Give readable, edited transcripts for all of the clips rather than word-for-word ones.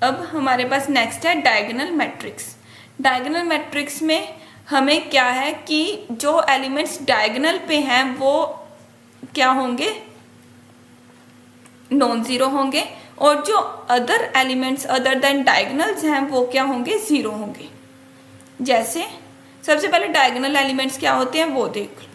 अब हमारे पास नेक्स्ट है डायगोनल मैट्रिक्स। डायगोनल मैट्रिक्स में हमें क्या है कि जो एलिमेंट्स डायगोनल पे हैं वो क्या होंगे, नॉन ज़ीरो होंगे, और जो other elements other than diagonals हैं वो क्या होंगे, ज़ीरो होंगे। जैसे सबसे पहले डायगोनल एलिमेंट्स क्या होते हैं वो देख लो।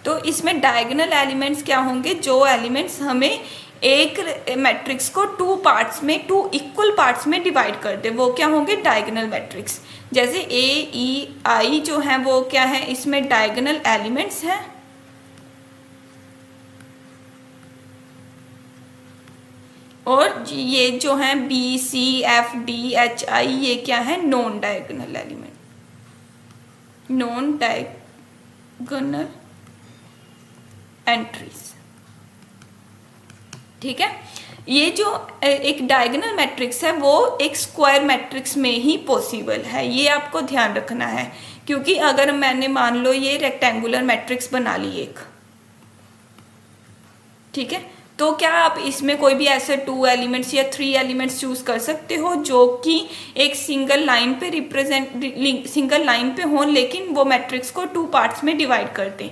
तो इसमें डायगोनल एलिमेंट्स क्या होंगे, जो एलिमेंट्स हमें एक मैट्रिक्स को टू पार्ट्स में, टू इक्वल पार्ट्स में डिवाइड कर दे, वो क्या होंगे, डायगोनल मैट्रिक्स। जैसे ए ई आई जो है वो क्या है, इसमें डायगोनल एलिमेंट्स हैं, और ये जो है B C F D H I ये क्या है, non diagonal element, non diagonal entries. ठीक है, ये जो एक डायगोनल मैट्रिक्स है वो एक स्क्वायर मैट्रिक्स में ही पॉसिबल है, ये आपको ध्यान रखना है। क्योंकि अगर मैंने मान लो ये रेक्टेंगुलर मैट्रिक्स बना ली एक, ठीक है, तो क्या आप इसमें कोई भी ऐसे 2 एलिमेंट्स या 3 एलिमेंट्स चूज कर सकते हो जो कि एक सिंगल लाइन पे सिंगल लाइन पे हो, लेकिन वो मैट्रिक्स को 2 पार्ट्स में डिवाइड कर दें।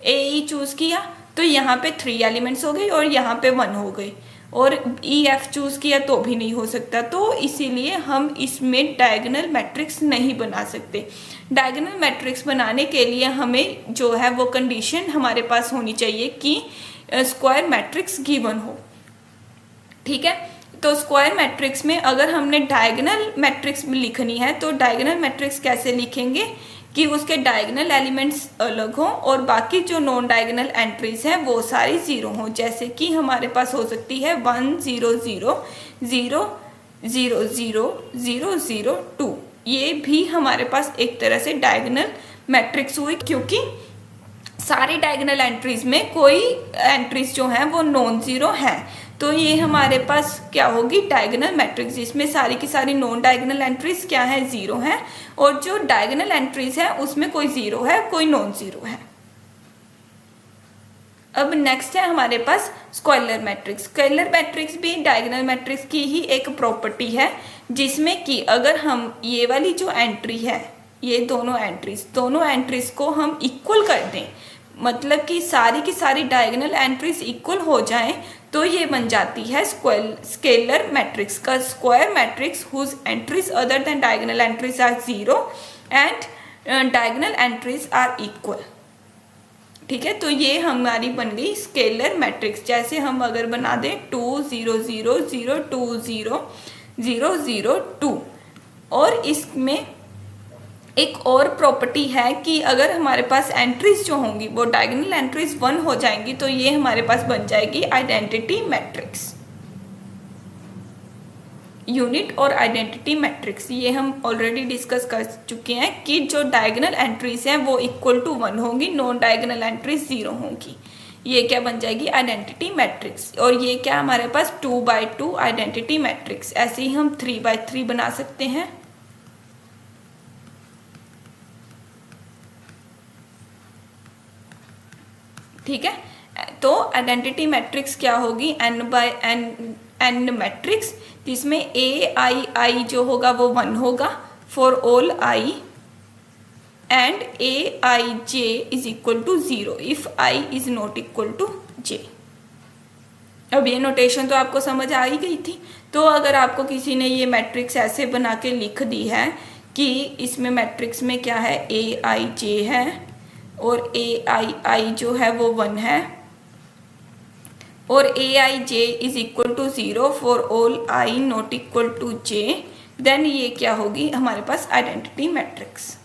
ए ई चूज किया तो यहाँ पे 3 एलिमेंट्स हो गई और यहाँ पे 1 हो गई, और ई एफ चूज किया तो भी नहीं हो सकता। तो इसीलिए हम इसमें डायगोनल मैट्रिक्स नहीं बना सकते। डायगोनल मैट्रिक्स बनाने के लिए हमें जो है वो कंडीशन हमारे पास होनी चाहिए कि स्क्वायर मैट्रिक्स गिवन हो। ठीक है, तो स्क्वायर मैट्रिक्स में अगर हमने डायगोनल मैट्रिक्स लिखनी है तो डायगोनल मैट्रिक्स कैसे लिखेंगे कि उसके डायगोनल एलिमेंट्स अलग हों और बाकी जो नॉन डायगोनल एंट्रीज हैं वो सारी ज़ीरो हों। जैसे कि हमारे पास हो सकती है 1 0 0 0 0 0 0 0 2, ये भी हमारे पास एक तरह से डायगोनल मैट्रिक्स हुई, क्योंकि सारी डायगोनल एंट्रीज में कोई एंट्रीज जो हैं वो नॉन ज़ीरो हैं। तो ये हमारे पास क्या होगी, डायगोनल मैट्रिक्स, जिसमें सारी की सारी नॉन डायगोनल एंट्रीज क्या है, ज़ीरो हैं, और जो डायगोनल एंट्रीज है उसमें कोई ज़ीरो है कोई नॉन ज़ीरो है। अब नेक्स्ट है हमारे पास स्क्वायर मैट्रिक्स। स्क्वायर मैट्रिक्स भी डायगोनल मैट्रिक्स की ही एक प्रॉपर्टी है, जिसमें कि अगर हम ये वाली जो एंट्री है, ये दोनों एंट्रीज को हम इक्वल कर दें, मतलब कि सारी की सारी डायगोनल एंट्रीज इक्वल हो जाएं, तो ये बन जाती है स्केलर मैट्रिक्स का square matrix whose entries other than diagonal entries are zero and diagonal entries are equal. ठीक है, तो ये हमारी बन गई स्केलर मैट्रिक्स। जैसे हम अगर बना दें 2 0 0 0 2 0 0 0 2, और इसमें एक और प्रॉपर्टी है कि अगर हमारे पास एंट्रीज जो होंगी वो डायगोनल एंट्रीज 1 हो जाएंगी, तो ये हमारे पास बन जाएगी आइडेंटिटी मैट्रिक्स। यूनिट और आइडेंटिटी मैट्रिक्स ये हम ऑलरेडी डिस्कस कर चुके हैं कि जो डायगोनल एंट्रीज हैं वो इक्वल टू 1 होंगी, नॉन डायगोनल एंट्रीज 0 होंगी। ये क्या बन जाएगी, आइडेंटिटी मैट्रिक्स। और ये क्या हमारे पास 2 by 2 आइडेंटिटी मैट्रिक्स। ऐसे ही हम 3 by 3 बना सकते हैं। ठीक है, तो आइडेंटिटी मैट्रिक्स क्या होगी, n by n मैट्रिक्स, जिसमें a i i जो होगा वो 1 होगा for all i, and a i j is equal to 0 if i is not equal to j। अब ये नोटेशन तो आपको समझ आ ही गई थी। तो अगर आपको किसी ने ये मैट्रिक्स ऐसे बना के लिख दी है कि इसमें मैट्रिक्स में क्या है, a i j है और a i i जो है वो 1 है, और a i j is equal to 0 for all i not equal to j, then ये क्या होगी हमारे पास आइडेंटिटी मैट्रिक्स।